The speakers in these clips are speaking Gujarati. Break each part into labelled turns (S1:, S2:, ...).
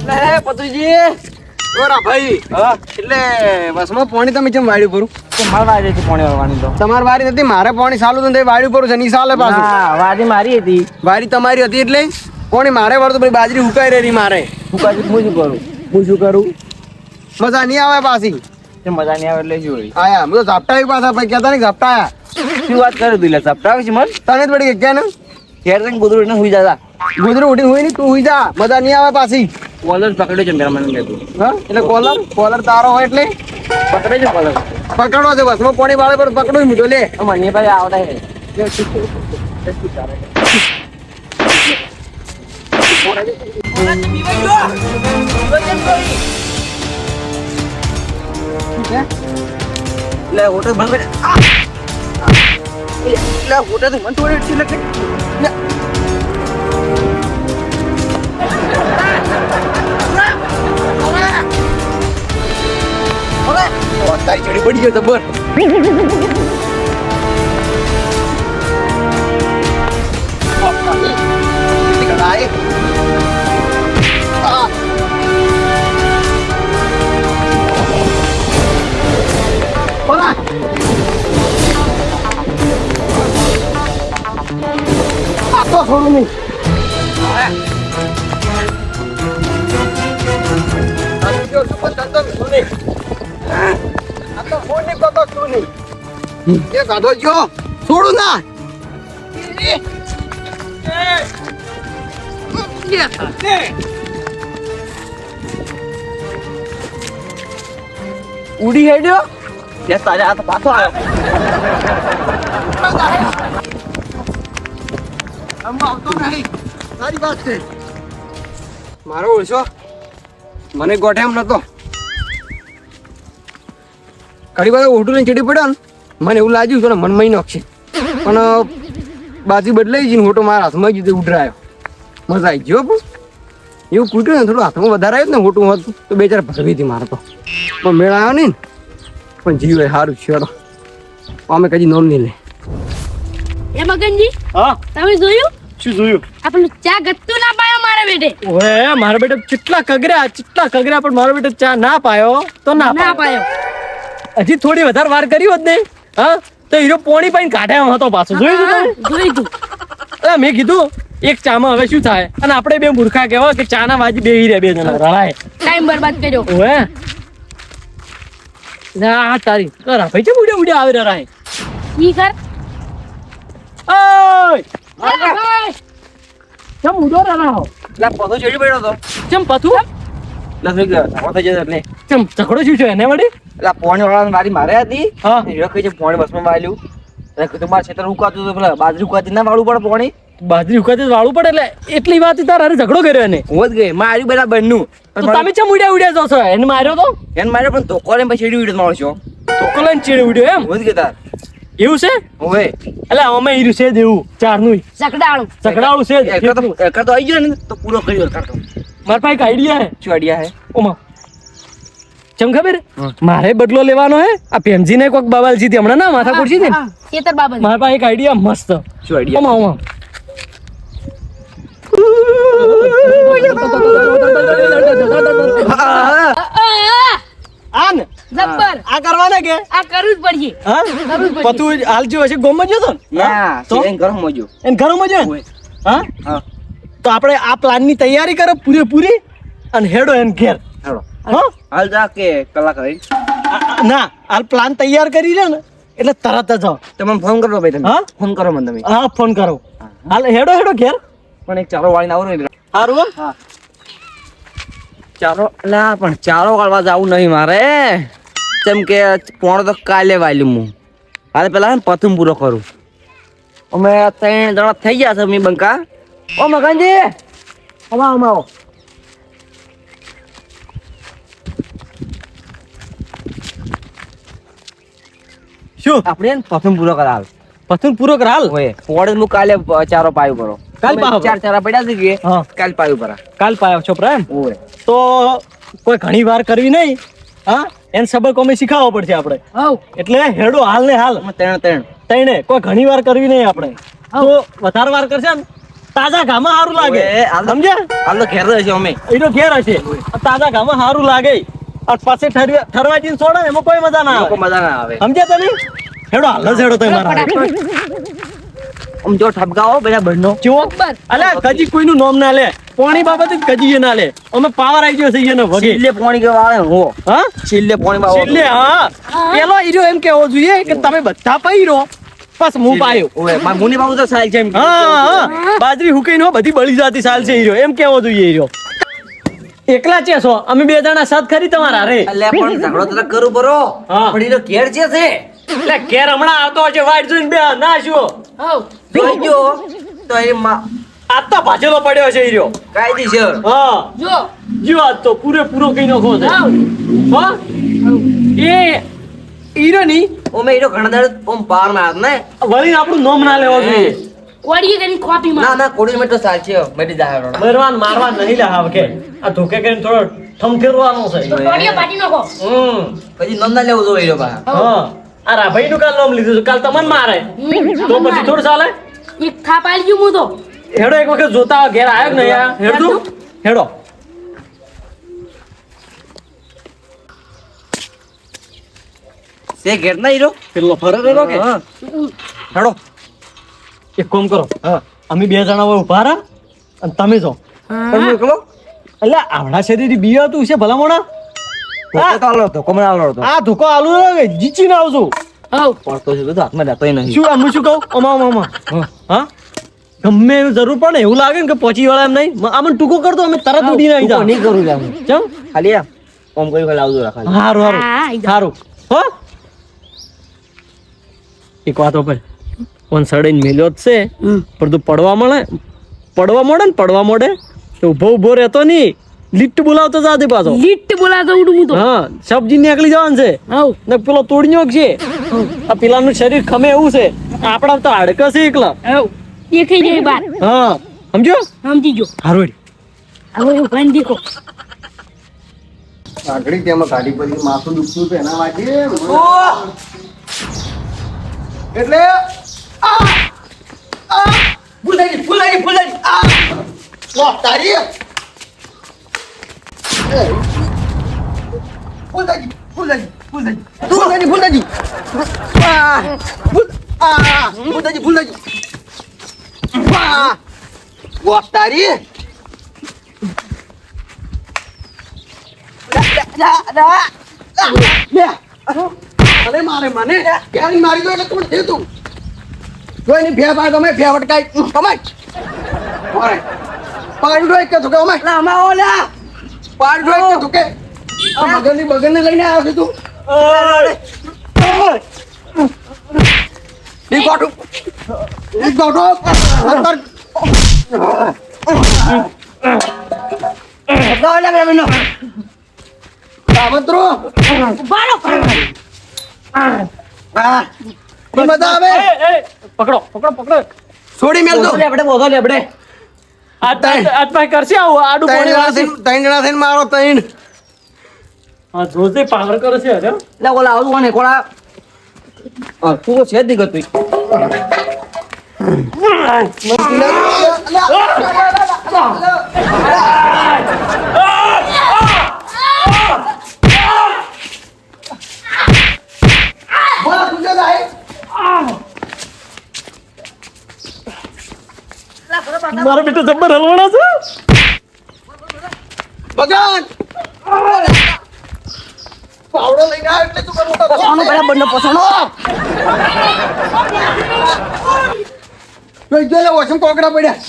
S1: લે પતુજી ઓરા ભાઈ હા એટલે બસમાં પાણી તમે કેમ વાડ્યું પૂરું
S2: તો માર વાડી હતી પાણી વાળવાની તો
S1: તમારી વારી નથી મારે પાણી સાલું તો વાડ્યું પૂરું છે ની સાલે પાછું
S2: હા વાડી મારી હતી
S1: વારી તમારી હતી એટલે પાણી મારે વાળું તો ભાઈ બાજરી હુકાઈ રહી મારે
S2: હું કાજી હું શું કરું
S1: મજા નહીં આવે પાછી
S2: તે મજા નહીં આવે એટલે જોઈ
S1: આયા હું તો ઝાપટા પાછા ભાઈ કહેતા નહીં ઝાપટા આયા
S2: શું વાત કરે તું લે સપટાવે છે મન
S1: તને જ પડી ગયા ને
S2: ઘેર જઈને ગોદરું ને સુઈ જતા
S1: ગોદરું ઉઠીને હોય નહીં તું હુઈ જા મજા નહીં આવે પાછી
S2: કોલર પકડ્યો છે મેરા મને લેતું
S1: હા એટલે કોલર તારો હોય એટલે
S2: પકડે છે કોલર
S1: પકડવો છે બસમાં પાણી વાળે પર પકડો જ મીઠો લે
S2: મને ભાઈ આવડે
S1: લે હોટલ બંધ કરે લે હોટલ તો મન તોડે છે લે તારી ચડી પડી ગયો જબર થોડું નહીં થોડું ના
S2: ઉડી હેડ્યો તે તારે આ તો પાછો આવ્યો
S1: સારી વાત છે મારો ઓળશો મને ગોઠે એમ નતો ઘડી વાર ઓઢું લઈને ચડી પડ્યો ને મને એવું લાગ્યું કે મનમાં નોખશે પણ બાજુ બદલાઈ જઈને હોટો મારા હાથમાં જ ઉડરાયો મજા આવી ગયો પણ એવું કૂટ્યું ને થોડું હાથમાં વધારે આવ્યું ને હોટું હતું તો બે ચાર ભરવી હતી મારે તો પણ મેળ આવ્યો નહીં પણ જીવ સારું છેડો અમે કદી નોમ નહીં લે
S3: એ મગનજી
S2: હા
S3: તમે જોયું
S2: શું જોયું
S3: આપણું ચા ગત્તું ના પાયો મારા બેટે
S2: ઓએ મારા બેટા કેટલા કગર્યા પણ મારો બેટો ચા ના પાયો તો ના
S3: પાયો
S2: હજી થોડી વધારે વાર કરી હોત ને હા તો હીરો પોણી પાઈને કાઢ્યા હતો પાછો જોયું તું
S3: જોઈ તું
S2: અરે મેં કીધું એક ચામાં હવે શું થાય અને આપણે બે મૂર્ખા કહેવા કે ચા ના વાજી બેહી રહ્યા બે જણા રળાય
S3: ટાઈમ બરબાદ કર્યો
S2: ઓએ ના તારી ભાઈ છે ઉડ્યા આવી રળાય
S3: ઈ કર
S2: ઓય ચમ ઉડો રળાઓ
S1: લા પતો ચડી પડ્યો તો
S2: ચમ પથું
S1: લા થઈ ગયો સામો થઈ જતો એટલે
S2: ચમ ઝઘડો શું છે એને વળી
S1: લા પોણી વાળા મારી મારે હતી
S2: હા
S1: હીરો કઈ છે પોણી બસમાં વાળ્યું અને કીધું મારા ખેતર ઉકાતું તો પેલા બાજરી ઉકાતી ના વાળું પડે પોણી
S2: બાજરી ઉકાતી વાળું પડે એટલે એટલી વાત તાર હારે ઝઘડો કર્યો એને
S1: હું જ ગઈ મારી બેલા બનનું
S2: તો તમે ચમ ઉડ્યા જો છો એને માર્યો તો
S1: એને મારે પણ ધોકો લઈને પછી ચડી ઉડ્યો મારો છો
S2: ધોકો લઈને ચેડી ઉડ્યો એમ
S1: હું જ ગઈ તાર
S2: એવું છે
S1: ઓવે
S2: એટલે અમે હીરું છે જ એવું ચારનું
S3: સકડાળું
S2: ઝઘડાળું છે જ.
S1: એકર તો આવી ગયો ને તો પૂરો કર્યો કરતો
S2: મારા પાસે એક આઈડિયા હે
S1: શું આઈડિયા હે
S2: ઓમાં ચમ ખબર મારે બદલો લેવાનો હે આ પેમજી ને કોઈક બવાલજી થી હમણાં ના માથા કુરશી હતી ને
S3: ખેતર બાબત
S2: મારા પાસે એક આઈડિયા મસ્ત
S1: શું આઈડિયા
S2: ઓમાં આ ને
S3: જબ્બર
S2: આ કરવાના કે
S3: આ કરવું જ પડશે
S2: હા પતું હાલ જો હશે ગોમ જ હતો
S1: ના
S2: તો?
S1: તો એન ઘર મોજો
S2: એને ઘરમાં જો ને? હા
S1: હા
S2: તો આપણે આ પ્લાન ની તૈયારી કરો પૂરેપૂરી અને હેડો એને ઘેર
S1: હેડો
S2: હા
S1: હાલ જા કે કલાક રહી
S2: ના હાલ પ્લાન તૈયાર કરી લે ને એટલે તરત જ આવો.
S1: તમે ફોન કરો ભાઈ તમે
S2: હા?
S1: ફોન કરો મને તમે
S2: હા ફોન કરો હાલ હેડો ઘેર
S1: પણ એક ચારો વાળીને આવો ને
S2: સારું હો?
S1: હા ચારો ના પણ ચારો કાઢવા જવું નહીં મારે જેમ કે પોણો તો કાલે વાલ્યું હું હાલે પેલા છે ને પથું પૂરો કરું અમે 3 જણા થઈ ગયા છે મી બંકા ઓ મગનજી આવો
S2: શું
S1: આપણે એને પથું પૂરો કરાવ
S2: પથું પૂરો કર હાલ
S1: ઓય પોળે હું કાલે ચારો પાયું કરો
S2: કાલ પાયો?
S1: ચાર ચારા પડ્યા છે કે
S2: હા.
S1: કાલ પાયું પરા
S2: કાલ પાયો છોકરા એમ
S1: ઓય
S2: તો કોઈ ઘણી વાર કરવી નહીં હા એને સબક અમે શીખાવવો પડશે આપણે
S3: હવ
S2: એટલે હેડો હાલ ને હાલ
S1: અમે ત્રણ
S2: તઈને કોઈ ઘણી વાર કરવી નહીં આપણે તો વધારે વાર કરશે ને તાજા ઘામાં સારું લાગે
S4: ઓએ, હાલ તો-
S2: સમજ્યા
S4: હાલ તો ઘેર રહેશે અમે
S2: એનો ઘેર હશે તાજા ઘામાં સારું લાગે અને પાસે ઠરવા જઈને છોડે ને એમાં કોઈ મજા ના
S4: લોકો
S2: આવે
S4: મજા ના આવે
S2: સમજ્યા તમે હેડો હાલ હેડો તમે મારા હારે.
S3: ફટાફટ
S4: આમ જો ઠપકાઓ બધા બંનો
S2: ચો
S3: બરાબર.
S2: અલ્યા કજી કોઈનું નામ ના લે પાણી બાબતે જ કજી ના લે અમે પાવર આવી ગયો છે એને વગે
S4: છેલ્લે પોણી કે વાળે હો
S2: હા
S4: છેલ્લે પોણી માં
S2: છેલ્લે હા પેલો ઈરો એમ કેવો જોઈએ કે તમે બધા પૈરો બસ હું પાયો
S4: ઓએ માર મુની બાબુ તો સાલ છે એમ
S2: હા હા બાજરી હુકઈ નો બધી બળી જાતી સાલ છે હીરો એમ કેવો જોઈએ હીરો એકલા છે છો અમે બે જણા સાથ ખરી તમારા હારે
S4: એટલે પણ ઝઘડો તો કરું બરો
S2: હા.
S4: પણ એનો ઘેર છે
S2: એટલે ઘેર હમણાં આવતો હશે વાઈટ જોઈને બે ના શું
S3: હવ
S4: જોઈ ગયો તો એ
S2: આ તો ભાજેલો પડ્યો છે હીરો
S4: કાયદેસર
S2: હા
S3: જો
S2: જો આજ તો પૂરેપૂરો કઈ નાખો છે
S3: હવ
S2: હા એ હીરો ની
S4: ઓમે એનો ઘણા દાડે ઓમ પાર માં હાથ ને
S2: વળી આપણું નામ ના લેવો જોઈએ
S3: કોડીએ તેની ખોપી
S4: ના
S3: માં
S4: ના કોડી મેં તો સાલ છે મેટી જાય રોડા
S2: મરવાન મારવાન નહીં લે હાવ કે આ ધોકે કરીને થોડો ઠમફેરવાનો છે
S3: તો કોડીએ પાટી નાખો
S4: પછી નંદ ના લેવું જોઈએ એનો બા
S2: હા આ રાભાઈ નું કાલ નામ લીધું છે કાલ તમને મારે તો પછી થોડું ચાલે
S3: એક થાપ આલી ગયું હું તો
S2: હેડો એક વખત જોતા આવો, ઘેર આવ્યો કે નહીં આ હેડતું હેડો
S4: તે ઘેર ના હીરો
S2: પેલો ફરરેલો કે
S4: હા.
S2: હેડો એક કામ કરો
S4: હા
S2: અમે બે જણા હોય ઉભા રહા અને તમે જો
S4: પણ મોકલો
S2: એટલે આવડા શરીર બીયો તું છે ભલા મોણા
S4: ધોકો તો આલો ધોકો મને આલો હતો
S2: આ ધોકો આલુ જીચી ના આવજો
S3: હવ
S4: પડતો છે બધું હાથમાં લેતોય નહીં
S2: શું આમ શું કહું અમા હા ગમે એવી જરૂર પડે ને એવું લાગે ને કે પહોંચી વળે એમ નહીં આમને ટૂંકો કરતો અમે તરત ઉડીને આવી જાવ
S4: નહીં કરું જામ
S2: ચમ
S4: ખાલી આ ઓમ કરી ખાલી આવજો રાખા
S2: હારું
S3: હા,
S2: હારું
S3: આઈ જાઓ.
S2: હારું હો એક વાત ઉપર કોણ સડીને મેલ્યો જ છે પણ તું પડવા મળે ને પડવા મળે તો ઉભો રહેતો નહીં લિફ્ટ બોલાવતો જાતે પાછો
S3: લીટ બોલાતો ઉડું હું તો
S2: હા સબ્જી નીકળી જવાનું છે
S3: હવ
S2: ને પેલો તોડ્યો છે આ પેલાનું શરીર ખમે એવું છે આપડા તો હાડકા છે એકલા
S3: હવ દેખાઈ જાય બાર
S2: હા સમજો
S3: સમજી ગયો
S2: હારું
S3: હવે એવું ભાઈ દેખો
S1: આગળી તેમાં ગાડી પછી માથું દુખતું હતું એના વાગે એટલે વાહ, તારી અરે મારે મને ક્યારે મારી ગયો એટલે કોણ છે તું કોઈ ની ભે ભાગ અમે ભે વટકાઈ કમાય ઓરે પાડું ડોય કે તું કે અમે ના અમા ઓલા પાડું ડોય કે તું કે આ મગરની બગરને લઈને આવ્યો છે તું ઈ ગોટુ અંદર દોલા બે મિનો કામત્રો
S3: બારો
S1: આ કોઈ મજા આવે
S2: પકડો
S1: છોડી મેલ તો
S4: આપણે બોધો લે આપણે
S2: આજ પાસે કરશે આવું આડું પાણી વાળશે
S1: ત્રણ જણા થઈને મારો ત્રણ
S2: હા જોજે પાવર કરે છે અરે
S4: એટલે ઓલા આવતું કોને કોળા તું તો છે જ નહીં કરતું
S2: મારો બેટો જબ્બર હલવાના છે
S1: ભગવાન પાવડો લઈને આવ્યો એટલે તું કરવો તો
S4: પસાણો પેલા બંને પસાણો
S1: જોઈ જો લે વોશમ કોકડા પડ્યા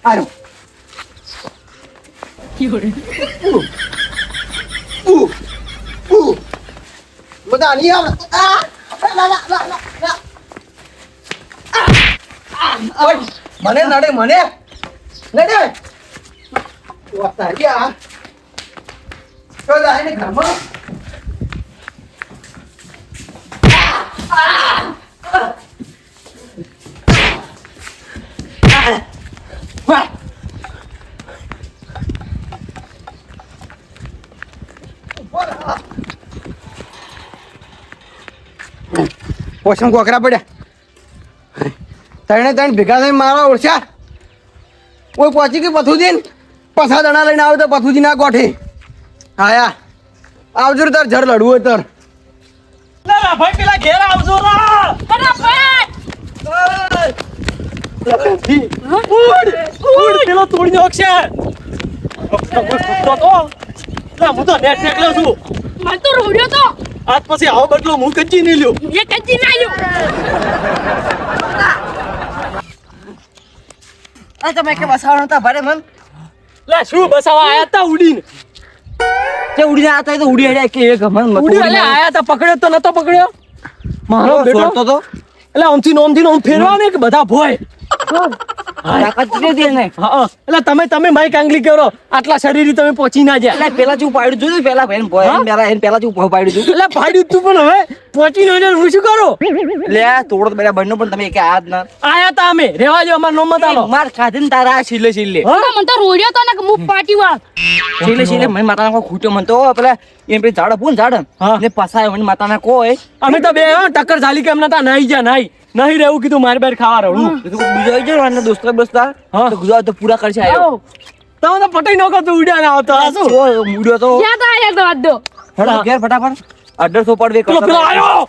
S1: આરો બધા નહીં આવે મને નડે મને નડે વાતારિયા તો જાય ને ઘરમાં પોષણ કોકરા પડ્યા ત્રણે ત્રણ ભેગા થઈને મારા ઓળખ્યા ઓય પહોંચી કે પથુજી પછા દણા લઈને આવે તો પથુજી ના ગોઠે આયા આવજો રે તાર જર લડવું હોય તાર
S2: ના ભાઈ પેલા ઘેર આવજો રા
S3: ફટાફટ
S2: ઉડ પેલો તોડી નાખશે હું તો નેટ નીકળ્યો છું
S3: મને તો રોડ્યો તો
S2: આજ પછી આવો બદલો હું કચ્ચી નહીં લ્યો
S3: એ કચ્ચી ના આવ્યો
S4: આ તમે કે બસાવાનો તા ભરે મન
S2: લે શું બસાવા આયા તા ઉડીને
S4: તે ઉડીને આતા તો ઉડી હડ્યા કે એક મન
S2: ઉડી એટલે આયા તા પકડ્યો તો નતો પકડ્યો મારો બેટો
S4: છોડતો તો
S2: એટલે આમથી ઓમ ફેરવા ને કે બધા ભોય
S4: તાકાત છે દે ને
S2: હા એટલે તમે માઈ કાંગલી કરો આટલા શરીરી તમે પહોંચી ના જાય
S4: એટલે પેલા ચૂ પાડ્યું જોયું પેલા ભાઈને ભોય પેલા એને પેલા ચૂ પાડ્યું તું
S2: એટલે ભાડ્યું તું પણ હવે પહોંચી ન જાય હું શું કરું
S4: લે તોડો તો બેટા બંને પણ તમે કે આજ ના
S2: આયા તા અમે રેવા જો અમાર નોમ મતાલો
S4: માર ખાધે ને તારા છિલ્લે છિલ્લે
S3: મને તો રોડ્યો તો ને કે હું પાટી વાળ
S4: છિલ્લે છિલ્લે મને માતાના કોઈ ખૂટ્યો મને તો પેલા એમ પે ઝાડ પૂન ઝાડ
S2: હા.
S4: ને પસાય મને માતાના કોઈ
S2: અમે તો બે ટક્કર ઝાલી કેમ નતા નહીં જા નહીં રહેવું કીધું મારી બાર ખાવા રહું
S4: બીજો આવી જાય અને દોસ્તો બસતા
S2: હા.
S4: તો ગુજરાત તો પૂરા કરશે આયો
S2: તમે તો પટાઈ નોકો તો ઉડ્યા ના આવતો આ શું
S4: જો મૂડ્યો તો
S3: ક્યાં તો આયા તો આજ તો
S4: ઘેર ફટાફટ 1800 પડવે
S2: પેલો આયો